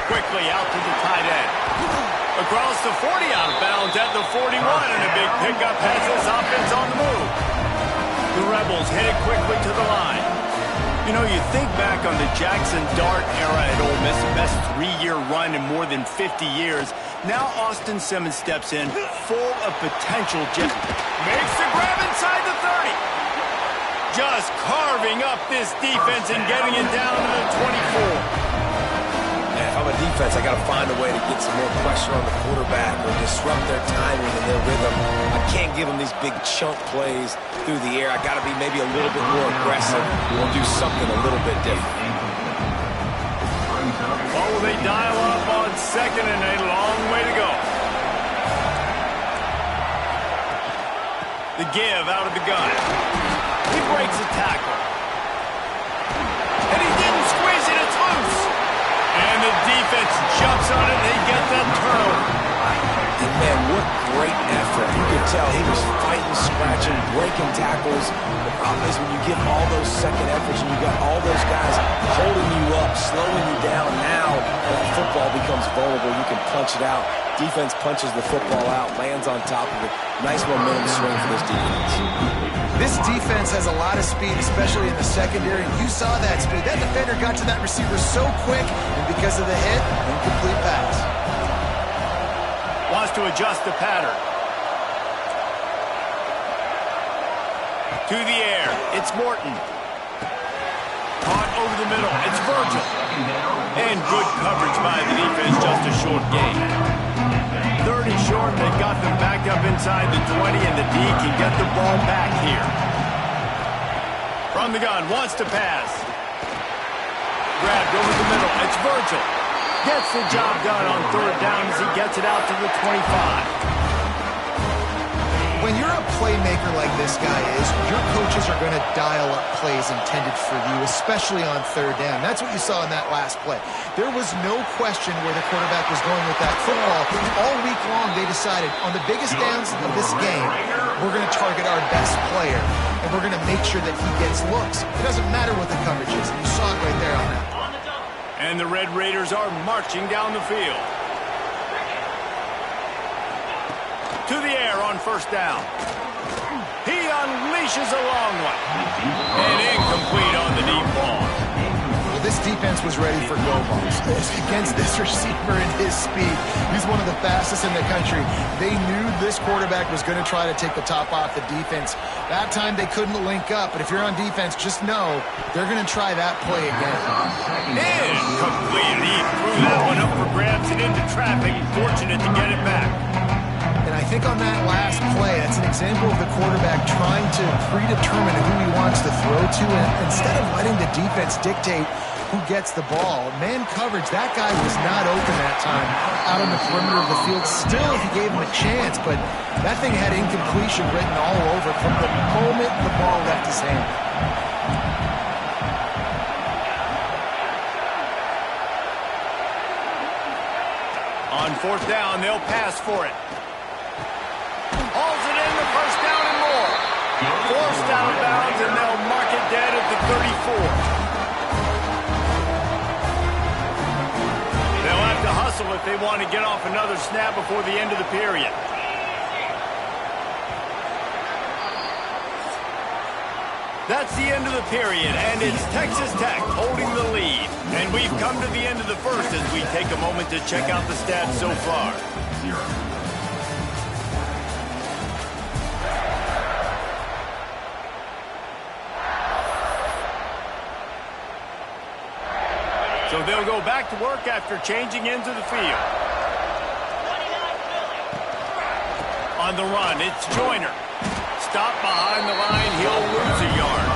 quickly out to the tight end. Across the 40, out of bounds at the 41, and a big pickup has this offense on the move. The Rebels headed quickly to the line. You know, you think back on the Jackson Dart era at Ole Miss, the best 3-year run in more than 50 years. Now Austin Simmons steps in, full of potential. Just makes the grab inside the 30. Just carving up this defense and getting it down to the 24. If I'm a defense, I got to find a way to get some more pressure on the quarterback or disrupt their timing and their rhythm. I can't give them these big chunk plays through the air. I got to be maybe a little bit more aggressive or do something a little bit different. Oh, they dial up on second and a long way to go. The give out of the gun. He breaks a tackle. And he didn't squeeze it. It's loose. And the defense jumps on it, and they get that turnover. And man, what great effort. You could tell he was fighting, scratching, breaking tackles. The problem is when you give all those second efforts and you got all those guys holding you up, slowing you down, now that football becomes vulnerable, you can punch it out. Defense punches the football out, lands on top of it. Nice momentum swing for this defense. This defense has a lot of speed, especially in the secondary. You saw that speed. That defender got to that receiver so quick, and because of the hit, incomplete pass. Wants to adjust the pattern. To the air. It's Morton. Caught over the middle. It's Virgil. And good coverage by the defense. Just a short gain. 30 short. They got them back up inside the 20, and the D can get the ball back here. From the gun. Wants to pass. Grabbed over the middle. It's Virgil. Gets the job done on third down as he gets it out to the 25. When you're a playmaker like this guy is, your coaches are going to dial up plays intended for you, especially on third down. That's what you saw in that last play. There was no question where the quarterback was going with that football. All week long, they decided on the biggest downs of this game, we're going to target our best player, and we're going to make sure that he gets looks. It doesn't matter what the coverage is. You saw it right there on that. And the Red Raiders are marching down the field. To the air on first down. He unleashes a long one. And incomplete on the deep ball. Well, this defense was ready for go balls. Against this receiver and his speed, he's one of the fastest in the country. They knew this quarterback was going to try to take the top off the defense. That time they couldn't link up, but if you're on defense, just know they're going to try that play again. Incomplete. He threw that one up for grabs and into traffic. Fortunate to get it back. And I think on that last play, that's an example of the quarterback trying to predetermine who he wants to throw to, and instead of letting the defense dictate who gets the ball. Man coverage, that guy was not open that time out on the perimeter of the field. Still, if he gave him a chance, but that thing had incompletion written all over from the moment the ball left his hand. On fourth down, they'll pass for it. Hauls it in, the first down and more. Forced out of bounds, and they'll mark it dead at the 34. They'll have to hustle if they want to get off another snap before the end of the period. That's the end of the period, and it's Texas Tech holding the lead. And we've come to the end of the first as we take a moment to check out the stats so far. So they'll go back to work after changing into the field. On the run, it's Joyner. Stop behind the line, he'll lose a yard.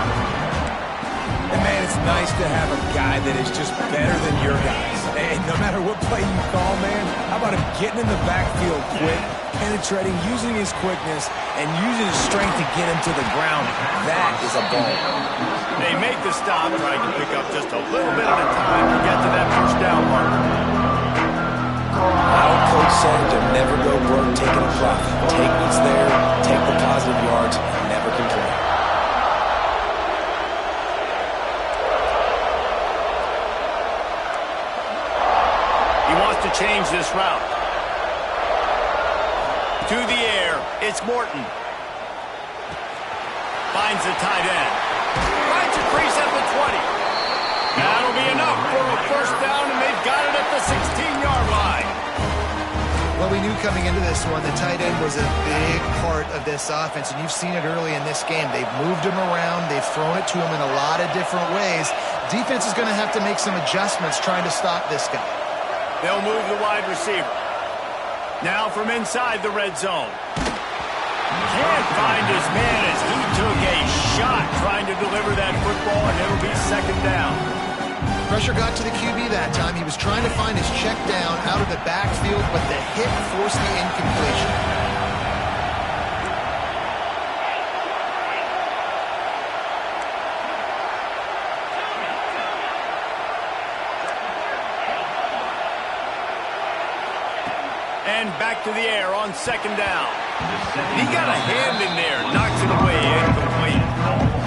And man, it's nice to have a guy that is just better than your guys. And no matter what play you call, man, how about him getting in the backfield quick, penetrating, using his quickness, and using his strength to get him to the ground. That is a ball. They make the stop, trying to pick up just a little bit at a time to get to that first down marker. Our coach said to never go work taking a profit. Take what's there, take the positive yards, and never complain. He wants to change this route. To the air, it's Morton. Finds the tight end. Finds a crease at the 20. That'll be enough for a first down, and they've got it at the 16-yard line. Well, we knew coming into this one, the tight end was a big part of this offense, and you've seen it early in this game. They've moved him around. They've thrown it to him in a lot of different ways. Defense is going to have to make some adjustments trying to stop this guy. They'll move the wide receiver. Now from inside the red zone. Can't find his man as he took a shot trying to deliver that football, and it'll be second down. Pressure got to the QB that time. He was trying to find his check down out of the backfield, but the hit forced the incompletion. And back to the air on second down. He got a hand in there, knocks it away, incomplete.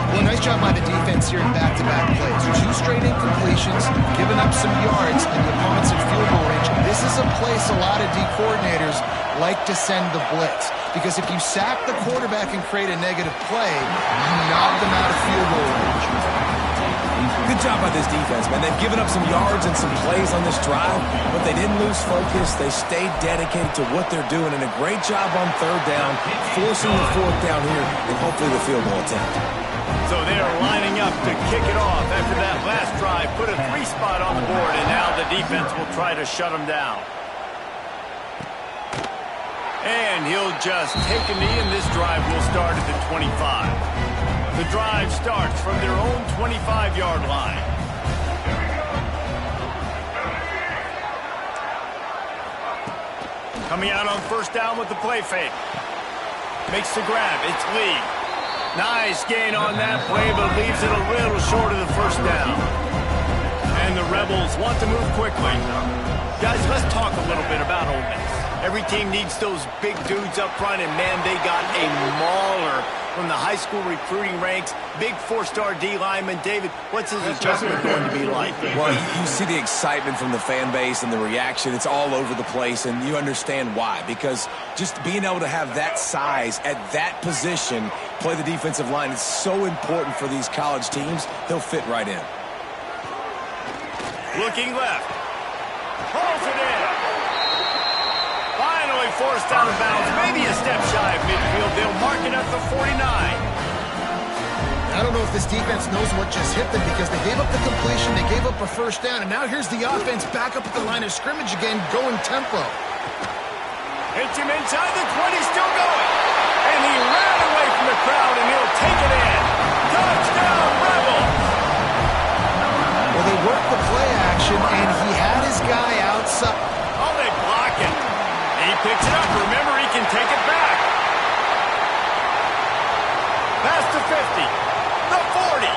Well, nice job by the defense here in back-to-back plays. 2 straight incompletions, giving up some yards, and the opponent's in field goal range. This is a place a lot of D coordinators like to send the blitz, because if you sack the quarterback and create a negative play, you knock them out of field goal range. Good job by this defense, man. They've given up some yards and some plays on this drive, but they didn't lose focus. They stayed dedicated to what they're doing, and a great job on third down, forcing the fourth down here, and hopefully the field goal attempt. So they are lining up to kick it off after that last drive. Put a 3 spot on the board, and now the defense will try to shut them down. And he'll just take a knee, and this drive will start at the 25. The drive starts from their own 25-yard line. Coming out on first down with the play fake. Makes the grab. It's Lee. Nice gain on that play, but leaves it a little short of the first down. And the Rebels want to move quickly. Guys, let's talk a little bit about Ole Miss. Every team needs those big dudes up front, and man, they got a mauler from the high school recruiting ranks. Big 4-star D lineman. David, what's his adjustment going to be like? Well, you see the excitement from the fan base and the reaction. It's all over the place, and you understand why. Because just being able to have that size at that position, play the defensive line, is so important for these college teams. They'll fit right in. Looking left. Pulls it in. Finally forced out of bounds. Maybe a step shy of midfield. They'll mark it at the 49. I don't know if this defense knows what just hit them, because they gave up the completion, they gave up a first down, and now here's the offense back up at the line of scrimmage again, going tempo. Hits him inside the 20, still going. And he ran away from the crowd, and he'll take it in. Touchdown, Rebels! Well, they worked the play action, and he had his guy outside. Oh, they block it. He picks it up. Remember, he can take it back. Pass to 50. The 40.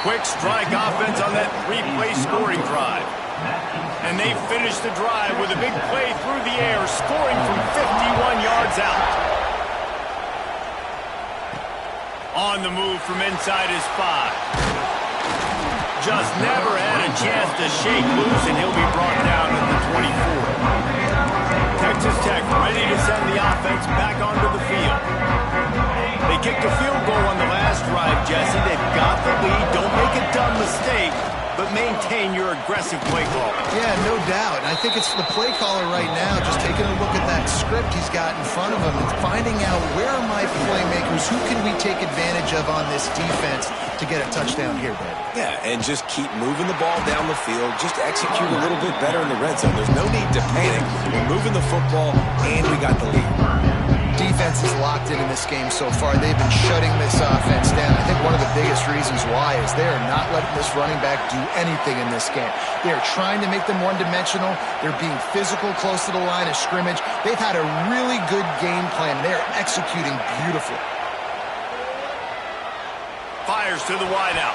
Quick strike offense on that 3-play scoring drive. And they finish the drive with a big play through the air, scoring from 51 yards out. On the move from inside his 5. Just never had a chance to shake loose, and he'll be brought down at the 24. Texas Tech ready to send the offense back onto the field. They kicked a field goal on the last drive, Jesse. They've got the lead. Don't make a dumb mistake, but maintain your aggressive play call. Yeah, no doubt. And I think it's the play caller right now just taking a look at that script he's got in front of him and finding out, where are my playmakers? Who can we take advantage of on this defense to get a touchdown here, Dave? Yeah, and just keep moving the ball down the field. Just execute a little bit better in the red zone. There's no need to panic. We're moving the football, and we got the lead. Defense is locked in this game so far. They've been shutting this offense down. I think one of the biggest reasons why is they are not letting this running back do anything in this game. They are trying to make them one-dimensional. They're being physical close to the line of scrimmage. They've had a really good game plan. They're executing beautifully. Fires to the wideout.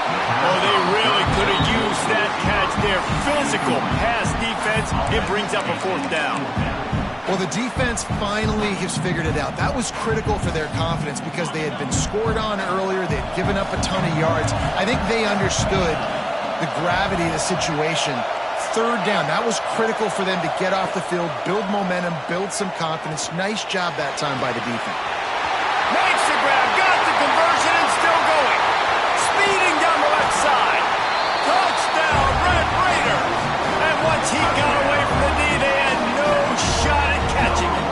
Oh, they really could have used that catch there. Physical pass defense. It brings up a 4th down. Well, the defense finally has figured it out. That was critical for their confidence because they had been scored on earlier. They had given up a ton of yards. I think they understood the gravity of the situation. Third down, that was critical for them to get off the field, build momentum, build some confidence. Nice job that time by the defense. Makes the grab, got the conversion, and still going. Speeding down the left side. Touchdown, Red Raiders. And once he got away from the knee, they had no shot at catching him.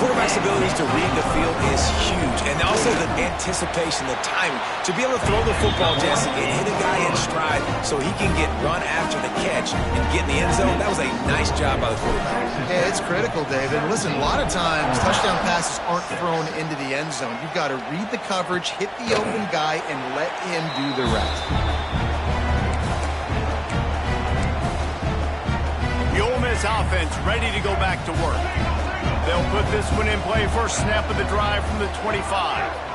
Quarterback's abilities to read the field is huge, and also the anticipation, the timing. To be able to throw the football, Jesse, and hit a guy in stride so he can get run after the catch and get in the end zone, that was a nice job by the quarterback. Yeah, it's critical, David. Listen, a lot of times touchdown passes aren't thrown into the end zone. You've got to read the coverage, hit the open guy, and let him do the rest. The Ole Miss offense ready to go back to work. They'll put this one in play first snap of the drive from the 25.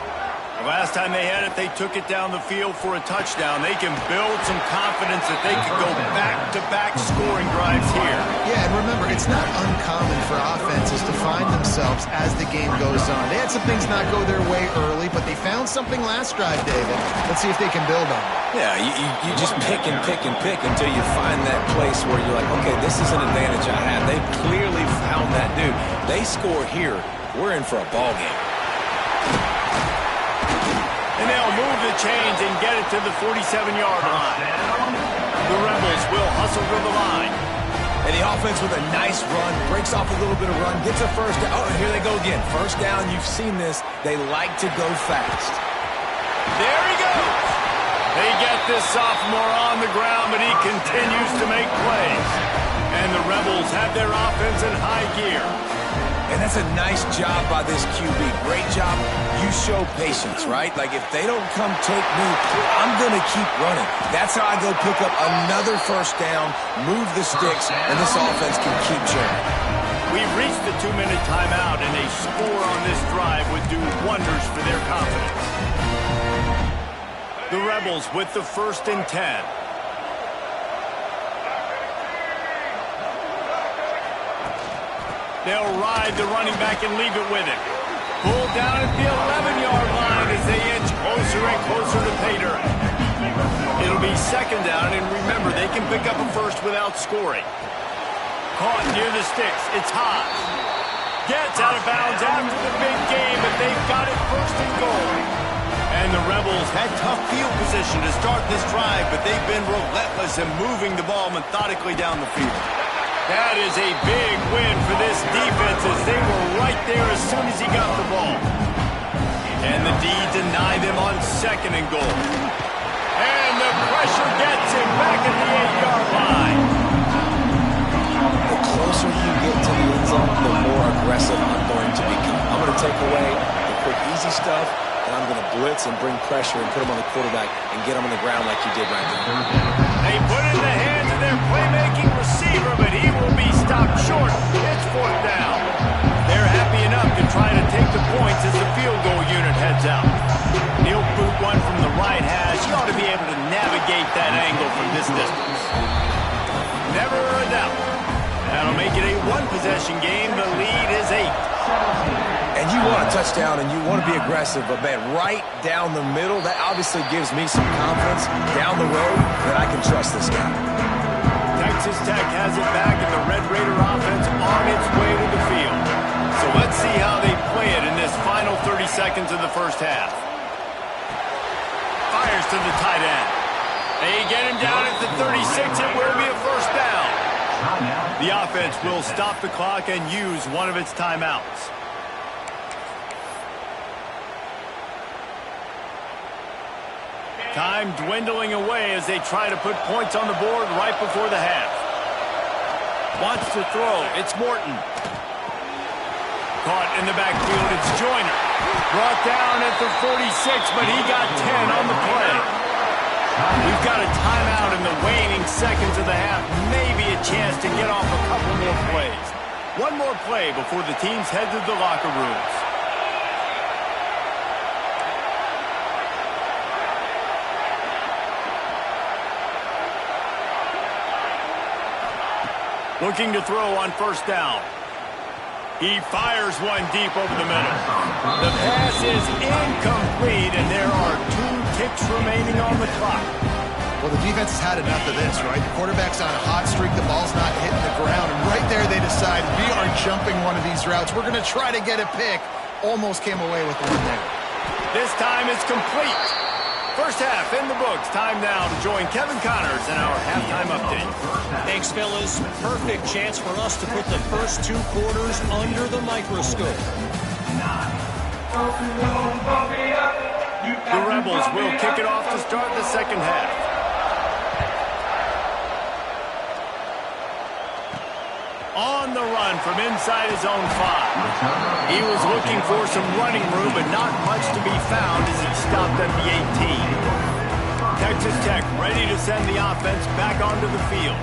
The last time they had it, they took it down the field for a touchdown. They can build some confidence that they could go back-to-back scoring drives here. Yeah, and remember, it's not uncommon for offenses to find themselves as the game goes on. They had some things not go their way early, but they found something last drive, David. Let's see if they can build on it. Yeah, you just pick and pick and pick until you find that place where you're like, okay, this is an advantage I have. They clearly found that dude. They score here, we're in for a ball game. And they'll move the chains and get it to the 47-yard line. The Rebels will hustle to the line. And the offense with a nice run, breaks off a little bit of run, gets a first down. Oh, here they go again. First down, you've seen this. They like to go fast. There he goes. They get this sophomore on the ground, but he continues to make plays. And the Rebels have their offense in high gear. And that's a nice job by this QB. Great job. You show patience, right? Like, if they don't come take me, I'm going to keep running. That's how I go pick up another first down, move the sticks, and this offense can keep churning. We've reached the 2-minute timeout, and a score on this drive would do wonders for their confidence. The Rebels with the 1st and 10. They'll ride the running back and leave it with him. Pulled down at the 11-yard line as they inch closer and closer to pay dirt. It'll be 2nd down, and remember, they can pick up a first without scoring. Caught near the sticks. It's hot. Gets out of bounds after the big game, but they've got it 1st and goal. And the Rebels had tough field position to start this drive, but they've been relentless in moving the ball methodically down the field. That is a big win for this defense as they were right there as soon as he got the ball. And the D deny them on 2nd and goal. And the pressure gets him back at the 8-yard line. The closer you get to the end zone, the more aggressive I'm going to become. I'm going to take away the quick, easy stuff, and I'm going to blitz and bring pressure and put him on the quarterback and get him on the ground like you did right there. They put it in the hands of their playmaking receiver, but he will be stopped short. It's 4th down. They're happy enough to try to take the points as the field goal unit heads out. He'll boot one from the right hash. He ought to be able to navigate that angle from this distance. Never a doubt. That'll make it a 1-possession game. The lead is 8. And you want a touchdown and you want to be aggressive, but man, right down the middle, that obviously gives me some confidence down the road that I can trust this guy. Texas Tech has it back and the Red Raider offense on its way to the field. So let's see how they play it in this final 30 seconds of the first half. Fires to the tight end. They get him down at the 36. It will be a 1st down. The offense will stop the clock and use one of its timeouts. Time dwindling away as they try to put points on the board right before the half. Wants to throw. It's Morton. Caught in the backfield. It's Joyner. Brought down at the 46, but he got 10 on the play. We've got a timeout in the waning seconds of the half. Maybe a chance to get off a couple more plays. One more play before the teams head to the locker rooms. Looking to throw on first down. He fires one deep over the middle. The pass is incomplete, and there are 2 ticks remaining on the clock. Well, the defense has had enough of this, right? The quarterback's on a hot streak. The ball's not hitting the ground. And right there they decide, we are jumping one of these routes. We're going to try to get a pick. Almost came away with one there. This time it's complete. First half in the books. Time now to join Kevin Connors in our halftime update. Thanks, fellas. Perfect chance for us to put the first 2 quarters under the microscope. The Rebels will kick it off to start the second half. On the run from inside his own 5. He was looking for some running room, but not much to be found as he stopped at the 18. Texas Tech ready to send the offense back onto the field.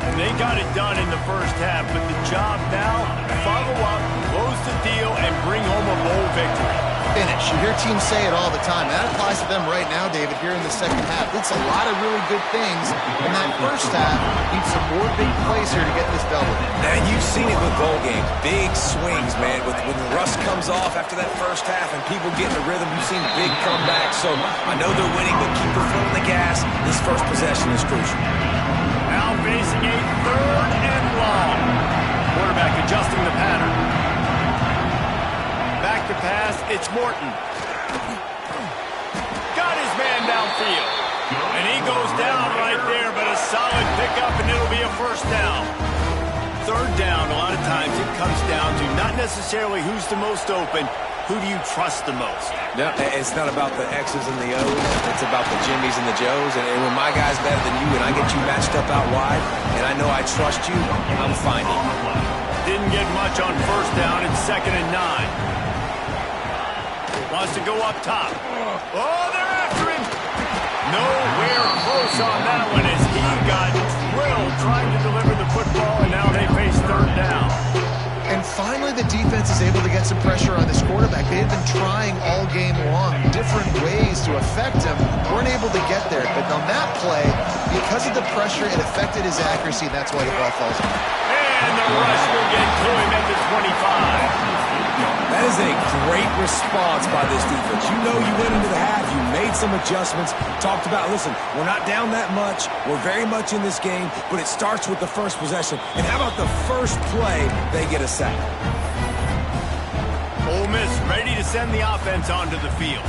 And they got it done in the first half, but the job now, follow up, close the deal, and bring home a bowl victory. Finish. You hear teams say it all the time. That applies to them right now, David, here in the second half. It's a lot of really good things. In that first half, need some more big plays here to get this double. And you've seen it with bowl games. Big swings, man. When the rust comes off after that first half and people get in the rhythm, you've seen big comebacks. So I know they're winning, but keep their foot on the gas. This first possession is crucial. Now facing a 3rd and long. Quarterback adjusting the pattern. Back to pass, it's Morton. Got his man downfield. And he goes down right there, but a solid pickup, and it'll be a first down. 3rd down, a lot of times it comes down to not necessarily who's the most open, who do you trust the most? No, it's not about the X's and the O's. It's about the Jimmys and the Joes. And when my guy's better than you and I get you matched up out wide, and I know I trust you, I'm finding. Didn't get much on first down. It's 2nd and 9. Wants to go up top. Oh, they're after him. Nowhere close on that one as he got drilled trying to deliver the football, and now they face 3rd down. And finally, the defense is able to get some pressure on this quarterback. They had been trying all game long, different ways to affect him. Weren't able to get there. But on that play, because of the pressure, it affected his accuracy, and that's why the ball falls in. And the rush will get to him at the 25. That is a great response by this defense. You know you went into the half, you made some adjustments, talked about, listen, we're not down that much, we're very much in this game, but it starts with the first possession. And how about the first play, they get a sack? Ole Miss ready to send the offense onto the field.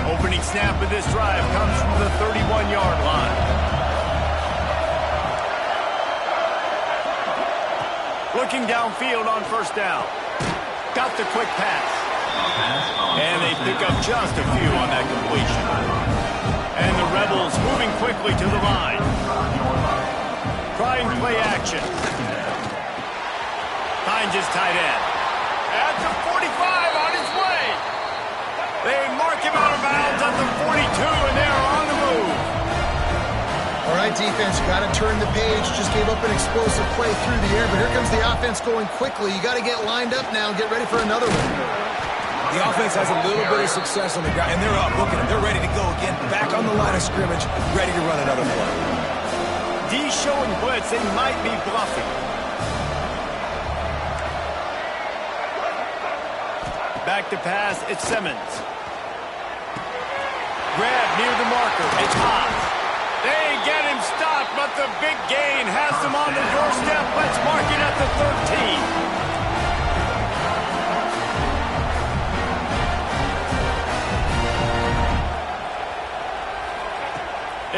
Opening snap of this drive comes from the 31-yard line. Looking downfield on first down. Got the quick pass. And they pick up just a few on that completion. And the Rebels moving quickly to the line. Trying play action. Finds his tight end. At the 45 on his way. They mark him out of bounds at the 42, and they're on the move. All right, defense, you got to turn the page. Just gave up an explosive play through the air, but here comes the offense going quickly. You got to get lined up now and get ready for another one. The offense has a little bit of success on the ground, and they're up. Look at them. They're ready to go again. Back on the line of scrimmage, ready to run another play. D showing blitz. They might be bluffing. Back to pass. It's Simmons. Grab near the marker. It's hot. They get him stopped, but the big gain has them on the doorstep. Let's mark it at the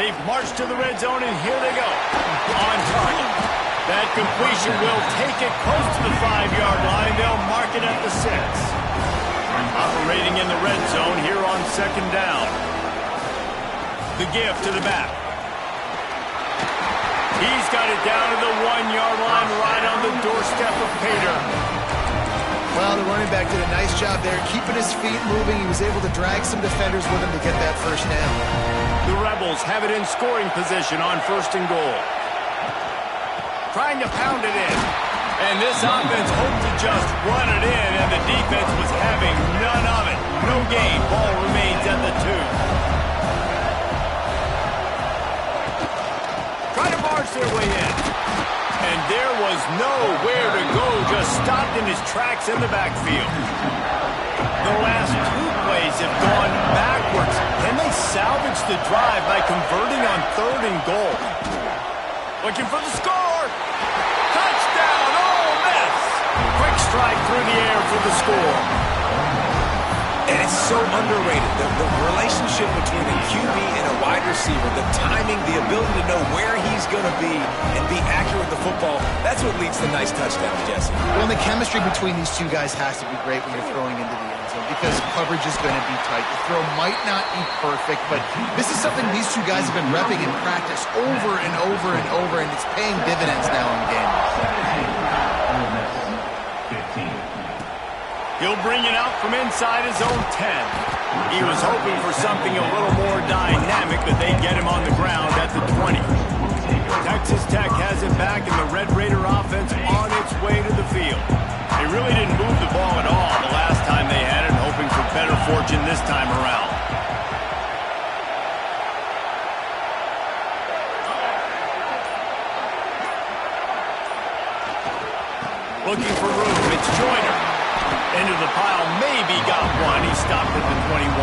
13. They've marched to the red zone, and here they go. On target. That completion will take it close to the 5-yard line. They'll mark it at the 6. Operating in the red zone here on 2nd down. The give to the back. He's got it down to the 1-yard line, right on the doorstep of Pater. Well, the running back did a nice job there, keeping his feet moving. He was able to drag some defenders with him to get that first down. The Rebels have it in scoring position on 1st and goal. Trying to pound it in. And this offense hoped to just run it in, and the defense was having none of it. No gain. Ball remains at the 2. Try to march their way in. And nowhere to go, just stopped in his tracks in the backfield. The last two plays have gone backwards. Can they salvage the drive by converting on 3rd and goal? Looking for the score. Touchdown, Ole Miss. Quick strike through the air for the score. And it's so underrated. The relationship between a QB and a wide receiver, the timing, the ability to know where he's going to be and be accurate with the football, that's what leads to nice touchdowns, Jesse. Well, the chemistry between these two guys has to be great when you're throwing into the end zone because coverage is going to be tight. The throw might not be perfect, but this is something these two guys have been repping in practice over and over and over, and it's paying dividends now in games. He'll bring it out from inside his own 10. He was hoping for something a little more dynamic, but they get him on the ground at the 20. Texas Tech has it back, and the Red Raider offense on its way to the field. They really didn't move the ball at all the last time they had it, hoping for better fortune this time around. Looking for room. It's Joyner. Into the pile, maybe got one. He stopped at the 21.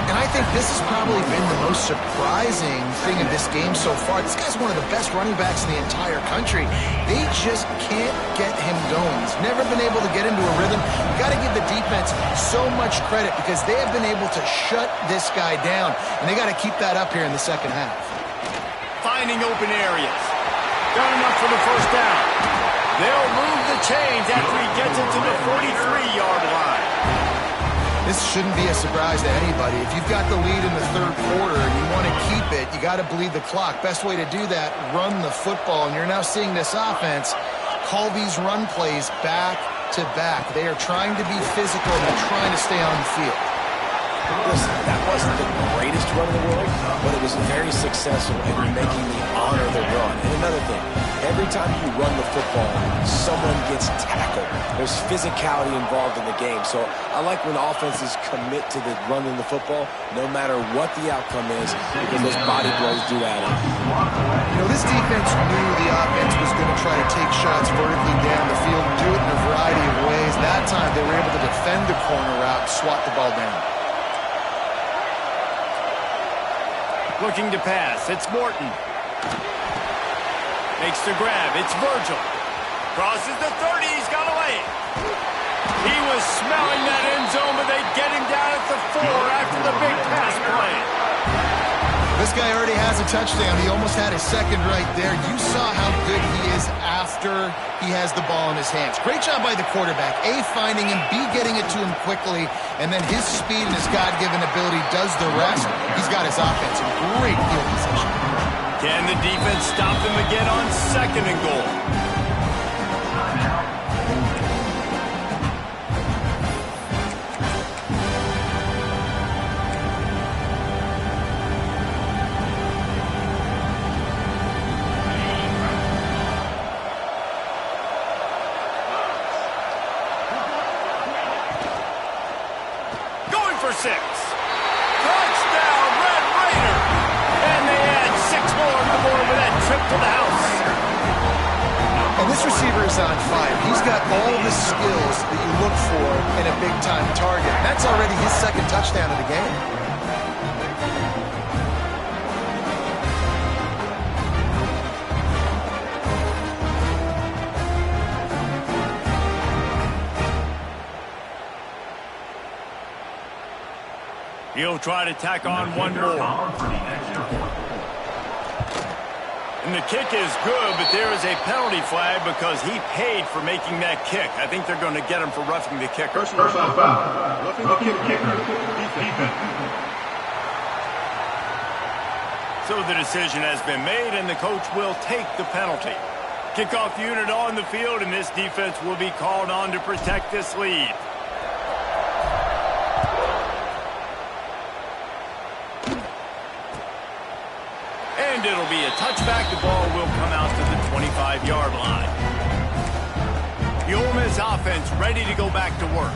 And I think this has probably been the most surprising thing of this game so far. This guy's one of the best running backs in the entire country. They just can't get him going. He's never been able to get into a rhythm. You've got to give the defense so much credit because they have been able to shut this guy down, and they got to keep that up here in the second half. Finding open areas. Got enough for the first down. They'll move the chains after he gets it to the 43-yard line. This shouldn't be a surprise to anybody. If you've got the lead in the third quarter and you want to keep it, you got to bleed the clock. Best way to do that, run the football. And you're now seeing this offense call these run plays back to back. They are trying to be physical and they're trying to stay on the field. Listen, that wasn't the greatest run in the world, but it was very successful in making me honor the run. And another thing, every time you run the football, someone gets tackled. There's physicality involved in the game. So I like when offenses commit to the running the football, no matter what the outcome is, because those body blows do add up. You know, this defense knew the offense was going to try to take shots vertically down the field, do it in a variety of ways. That time they were able to defend the corner route and swat the ball down. Looking to pass. It's Morton. Makes the grab. It's Virgil. Crosses the 30. He's got away. He was smelling that end zone, but they get him down at the 4 after the big pass play. This guy already has a touchdown. He almost had his second right there. You saw how good he is after he has the ball in his hands. Great job by the quarterback. A, finding him. B, getting it to him quickly. And then his speed and his God-given ability does the rest. He's got his offense in great field position. Can the defense stop them again on 2nd and goal? For 6. Touchdown, Red Raider! And they add 6 more to the board with that trip to the house. And this receiver is on fire. He's got all the skills that you look for in a big-time target. That's already his second touchdown of the game. He'll try to tack on one more. And the kick is good, but there is a penalty flag because he paid for making that kick. I think they're going to get him for roughing the kicker. Personal foul. Roughing the kicker. Defense. So the decision has been made, and the coach will take the penalty. Kickoff unit on the field, and this defense will be called on to protect this lead. And it'll be a touchback. The ball will come out to the 25-yard line. The Ole Miss offense ready to go back to work.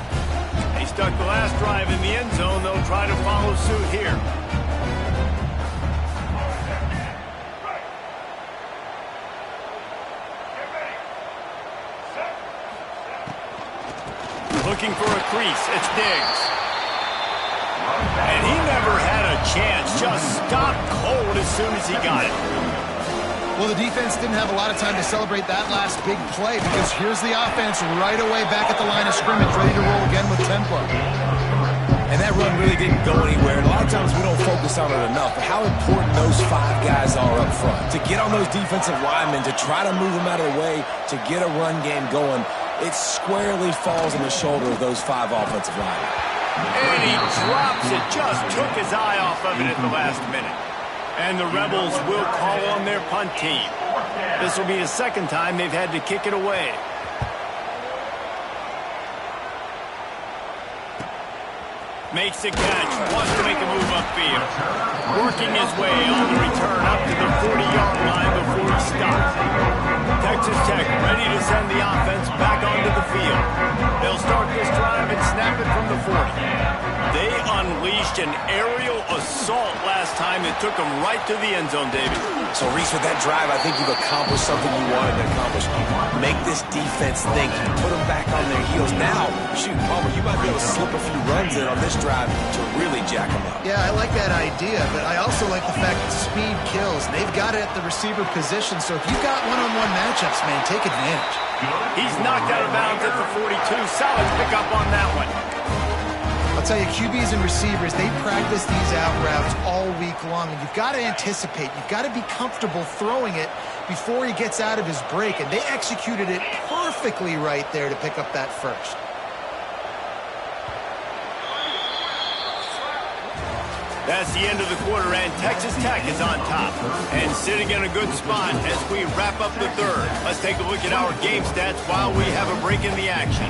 They stuck the last drive in the end zone. They'll try to follow suit here. looking for a crease. It's Diggs. And he never had a chance. Just stopped cold as soon as he got it. Well, the defense didn't have a lot of time to celebrate that last big play because here's the offense right away back at the line of scrimmage, ready to roll again with tempo. And that run really didn't go anywhere. And a lot of times we don't focus on it enough, but how important those 5 guys are up front. To get on those defensive linemen, to try to move them out of the way, to get a run game going, it squarely falls on the shoulder of those 5 offensive linemen. And he drops it, just took his eye off of it at the last minute. And the Rebels will call on their punt team. This will be the second time they've had to kick it away. Makes the catch, wants to make a move upfield. Working his way on the return up to the 40-yard line before he stops. Texas Tech ready to send the offense back onto the field. They'll start this drive and snap it from the 40. They unleashed an aerial assault last time that took them right to the end zone, David. So, Reese, with that drive, I think you've accomplished something you wanted to accomplish. Make this defense think. Put them back on their heels. Now, shoot, Palmer, you might be able to slip a few runs in on this drive to really jack them up. Yeah, I like that idea, but I also like the fact that speed kills. They've got it at the receiver position, so if you've got one-on-one matchups, man, take advantage. He's knocked out of bounds at the 42. Solid pickup on that one. I'll tell you, QBs and receivers, they practice these out routes all week long, and you've got to anticipate. You've got to be comfortable throwing it before he gets out of his break, and they executed it perfectly right there to pick up that first. That's the end of the quarter, and Texas Tech is on top and sitting in a good spot as we wrap up the third. Let's take a look at our game stats while we have a break in the action.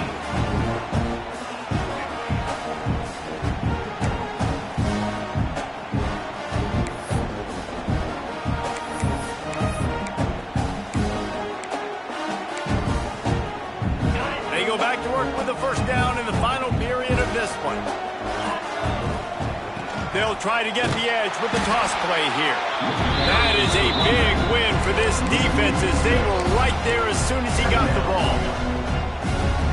They go back to work with the first down in the final period of this one. They'll try to get the edge with the toss play here. That is a big win for this defense as they were right there as soon as he got the ball.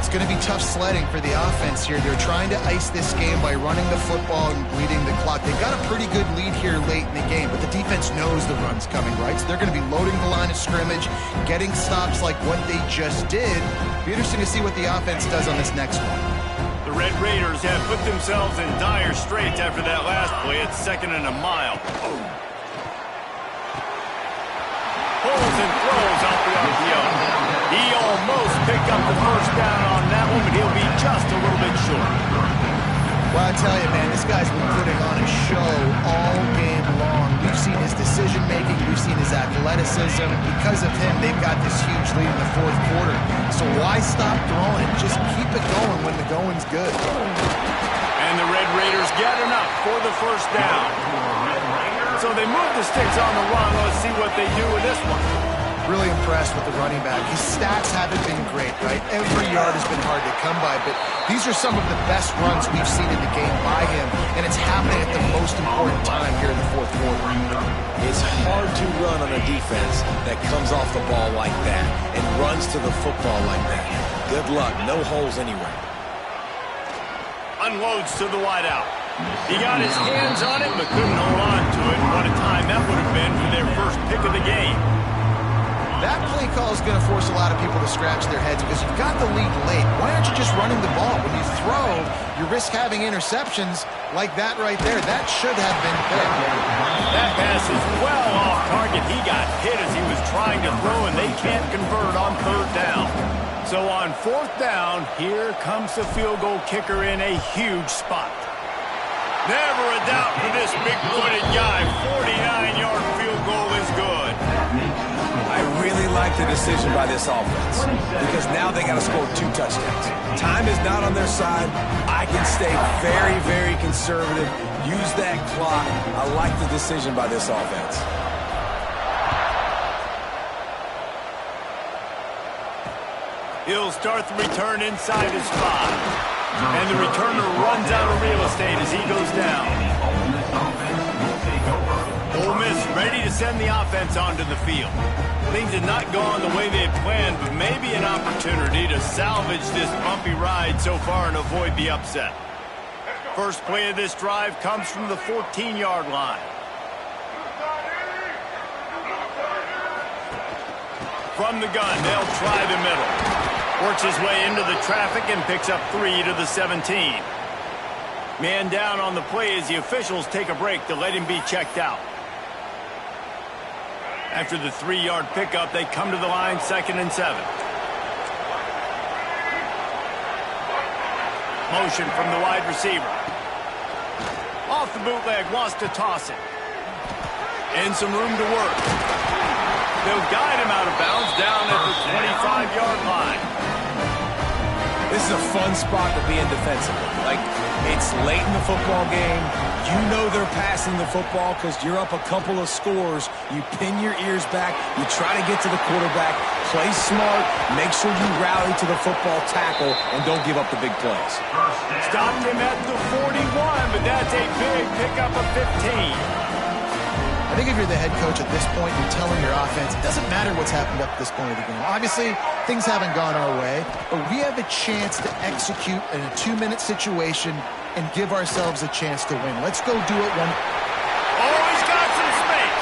It's going to be tough sledding for the offense here. They're trying to ice this game by running the football and bleeding the clock. They've got a pretty good lead here late in the game, but the defense knows the run's coming, right? So they're going to be loading the line of scrimmage, getting stops like what they just did. Be interesting to see what the offense does on this next one. The Red Raiders have put themselves in dire straits after that last play. It's 2nd and a mile. Pulls and throws off the RPO. He almost picked up the first down on that one, but he'll be just a little bit short. Well, I tell you, man, this guy's been putting on a show all game long. We've seen his decision-making. We've seen his athleticism. Because of him, they've got this huge lead in the fourth quarter. So why stop throwing it? Just keep it going when the going's good. And the Red Raiders get enough for the first down. So they move the sticks on the run. Let's see what they do with this one. Really impressed with the running back. His stats haven't been great, right? Every yard has been hard to come by, but these are some of the best runs we've seen in the game by him, and it's happening at the most important time here in the fourth quarter. It's hard to run on a defense that comes off the ball like that and runs to the football like that. Good luck. No holes anywhere. Unloads to the wideout. He got his hands on it, but couldn't hold on to it. What a time that would have been for their first pick of the game. That play call is going to force a lot of people to scratch their heads because you've got the lead late. Why aren't you just running the ball? When you throw, you risk having interceptions like that right there. That should have been picked. That pass is well off target. He got hit as he was trying to throw, and they can't convert on 3rd down. So on 4th down, here comes the field goal kicker in a huge spot. Never a doubt for this big-footed guy. 49-yard field goal is good. I really like the decision by this offense because now they got to score 2 touchdowns. Time is not on their side. I can stay very, very conservative. Use that clock. I like the decision by this offense. He'll start the return inside his 5. And the returner runs out of real estate as he goes down. Ole Miss ready to send the offense onto the field. Things had not gone the way they had planned, but maybe an opportunity to salvage this bumpy ride so far and avoid the upset. First play of this drive comes from the 14-yard line. From the gun, they'll try the middle. Works his way into the traffic and picks up 3 to the 17. Man down on the play as the officials take a break to let him be checked out. After the 3-yard pickup, they come to the line 2nd and 7. Motion from the wide receiver. Off the bootleg, wants to toss it. And some room to work. They'll guide him out of bounds down at the 25-yard line. This is a fun spot to be in defensively. Like, it's late in the football game. You know they're passing the football because you're up a couple of scores. You pin your ears back. You try to get to the quarterback. Play smart. Make sure you rally to the football tackle and don't give up the big plays. Stopped him at the 41, but that's a big pickup of 15. I think if you're the head coach at this point, you're telling your offense, it doesn't matter what's happened up to this point of the game. Obviously, things haven't gone our way, but we have a chance to execute in a 2-minute situation and give ourselves a chance to win. Let's go do it one. Oh, he's got some space.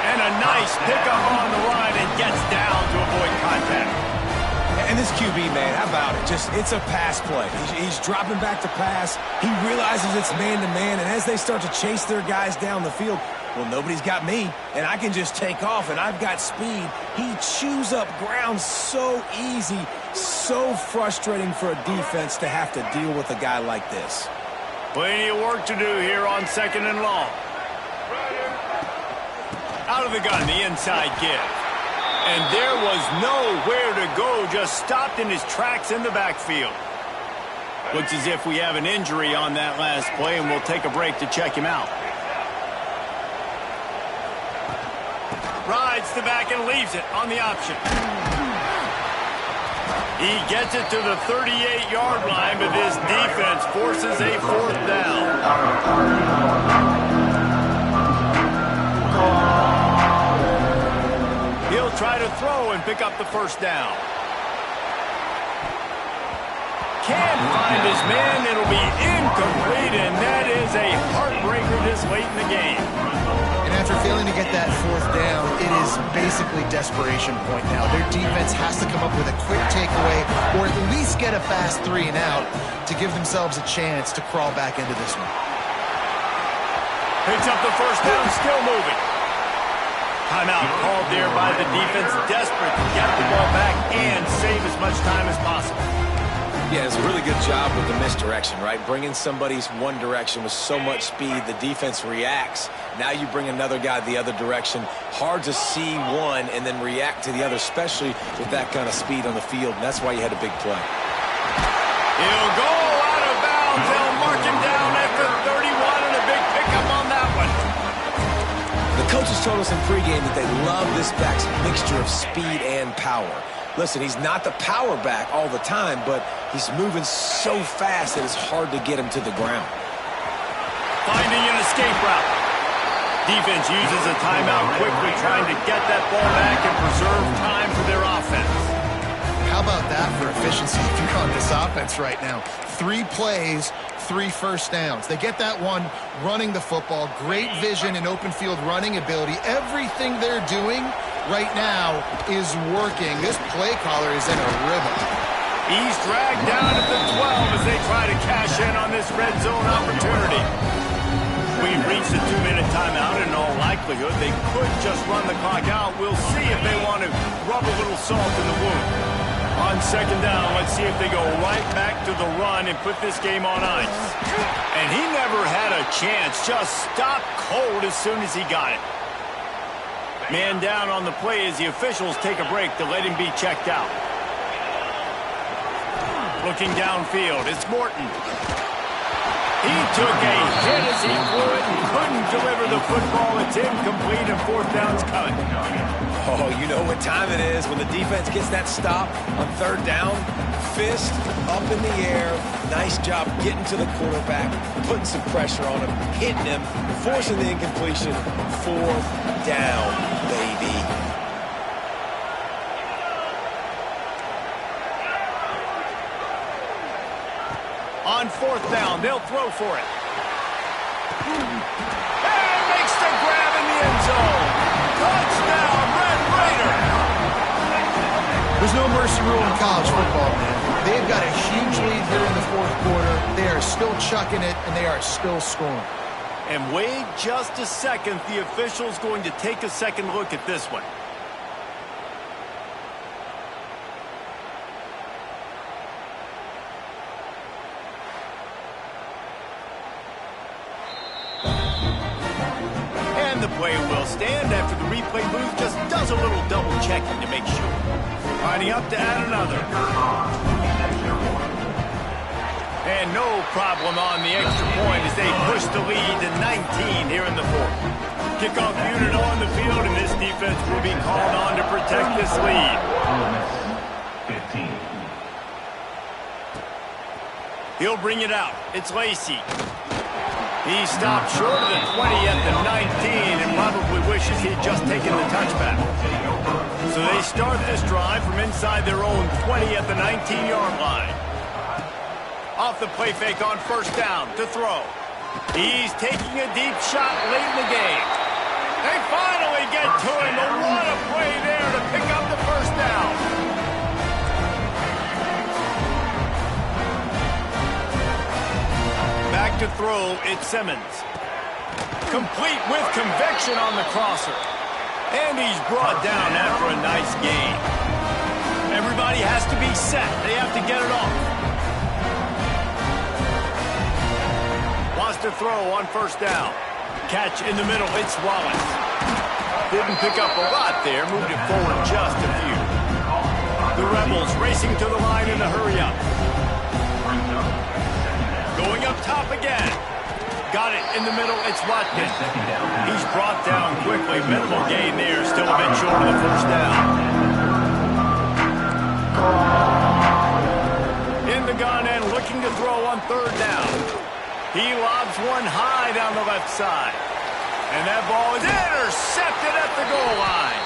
And a nice pickup on the line and gets down to avoid contact. And this QB, man, how about it? It's a pass play. He's dropping back to pass. He realizes it's man-to-man, and as they start to chase their guys down the field, well, nobody's got me, and I can just take off, and I've got speed. He chews up ground so easy, so frustrating for a defense to have to deal with a guy like this. Plenty of work to do here on 2nd and long. Out of the gun, the inside give. And there was nowhere to go, just stopped in his tracks in the backfield. Looks as if we have an injury on that last play, and we'll take a break to check him out. Rides the back and leaves it on the option. He gets it to the 38-yard line, but this defense forces a 4th down. He'll try to throw and pick up the 1st down. Can't find his man. It'll be incomplete, and that is a heartbreaker this late in the game. And after failing to get that 4th down, it is basically desperation point now. Their defense has to come up with a quick takeaway or at least get a fast 3 and out to give themselves a chance to crawl back into this one. Picks up the 1st down, still moving. Timeout called there by the defense, desperate to get the ball back and save as much time as possible. Yeah, it's a really good job with the misdirection, right? Bringing somebody's one direction with so much speed, the defense reacts. Now you bring another guy the other direction. Hard to see one and then react to the other, especially with that kind of speed on the field, and that's why you had a big play. He'll go out of bounds. They'll mark him down at the 31, and a big pickup on that one. The coaches told us in pregame that they love this back's mixture of speed and power. Listen, he's not the power back all the time, but he's moving so fast that it's hard to get him to the ground. Finding an escape route. Defense uses a timeout quickly, trying to get that ball back and preserve time for their offense. How about that for efficiency if you're on this offense right now? 3 plays, 3 1st downs. They get that one running the football. Great vision and open field running ability. Everything they're doing right now is working. This play caller is in a rhythm. He's dragged down at the 12 as they try to cash in on this red zone opportunity. We've reached a 2-minute timeout. In all likelihood, they could just run the clock out. We'll see if they want to rub a little salt in the wound. On 2nd down, let's see if they go right back to the run and put this game on ice. And he never had a chance. Just stopped cold as soon as he got it. Man down on the play as the officials take a break to let him be checked out. Looking downfield, it's Morton. He took a hit as he flew it and couldn't deliver the football. It's incomplete and 4th down's coming. Oh, you know what time it is when the defense gets that stop on 3rd down. fist up in the air. Nice job getting to the quarterback, putting some pressure on him, hitting him, forcing the incompletion. 4th down, baby. On 4th down, they'll throw for it. And makes the grab in the end zone. Touchdown, Red Raider. There's no mercy rule in college football, man. They've got a huge lead here in the 4th quarter. They are still chucking it, and they are still scoring. And wait just a second. The official's going to take a second look at this one. And the play will stand after the replay booth just does a little double checking to make sure. Lining up to add another. And no problem on the extra point as they push the lead to 19 here in the 4th. Kickoff unit on the field, and this defense will be called on to protect this lead. Ole Miss, 15. He'll bring it out. It's Lacey. He stopped short of the 20 at the 19 and probably wishes he'd just taken the touchback. So they start this drive from inside their own 20 at the 19-yard line. Off the play fake on 1st down to throw. He's taking a deep shot late in the game. They finally get to him, but what a play there to pick up the 1st down. Back to throw, it's Simmons. Complete with conviction on the crosser. And he's brought down after a nice gain. Everybody has to be set. They have to get it off. Wants to throw on 1st down. Catch in the middle, it's Wallace. Didn't pick up a lot there, moved it forward just a few. The Rebels racing to the line in a hurry-up. Going up top again. Got it in the middle, it's Watkins. He's brought down quickly. Minimal gain there, still a bit short of the 1st down. In the gun and looking to throw on 3rd down. He lobs one high down the left side. And that ball is intercepted at the goal line.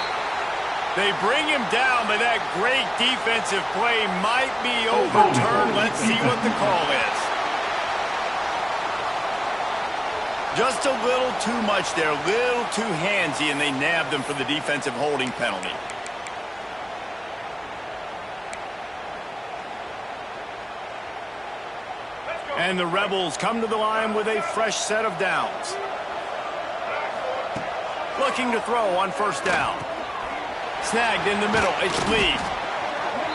They bring him down, but that great defensive play might be overturned. Let's see what the call is. Just a little too much there, a little too handsy, and they nabbed him for the defensive holding penalty. And the Rebels come to the line with a fresh set of downs. Looking to throw on 1st down. Snagged in the middle, it's Lee.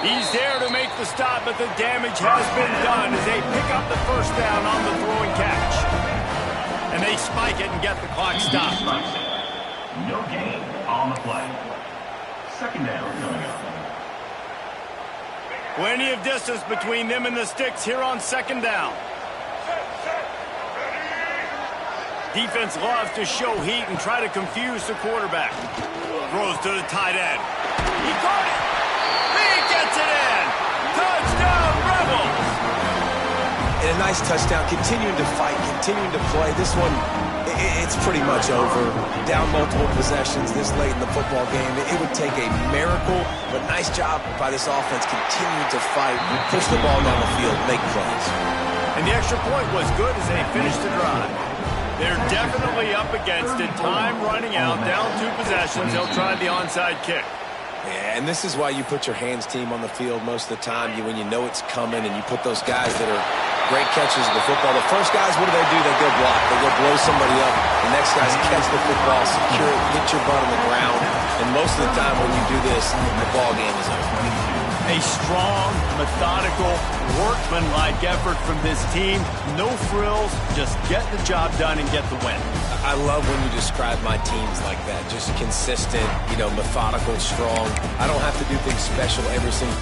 He's there to make the stop, but the damage has been done as they pick up the 1st down on the throwing catch. And they spike it and get the clock stopped. No gain on the play. 2nd down coming up. Plenty of distance between them and the sticks here on 2nd down. Defense loves to show heat and try to confuse the quarterback. Throws to the tight end. He caught it. He gets it in. Touchdown, Rebels. And a nice touchdown, continuing to fight, continuing to play. This one, it's pretty much over. Down multiple possessions this late in the football game. It would take a miracle, but nice job by this offense continuing to fight, push the ball down the field, make plays. And the extra point was good as they finished the drive. They're definitely up against it. Time running out, down 2 possessions. They'll try the onside kick. Yeah, and this is why you put your hands team on the field most of the time. When you know it's coming and you put those guys that are great catchers of the football. The first guys, what do? They go block. They go blow somebody up. The next guys catch the football, secure it, get your butt on the ground. And most of the time when you do this, the ball game is over. A strong, methodical, workmanlike effort from this team. No frills, just get the job done and get the win. I love when you describe my teams like that. Just consistent, methodical, strong. I don't have to do things special every single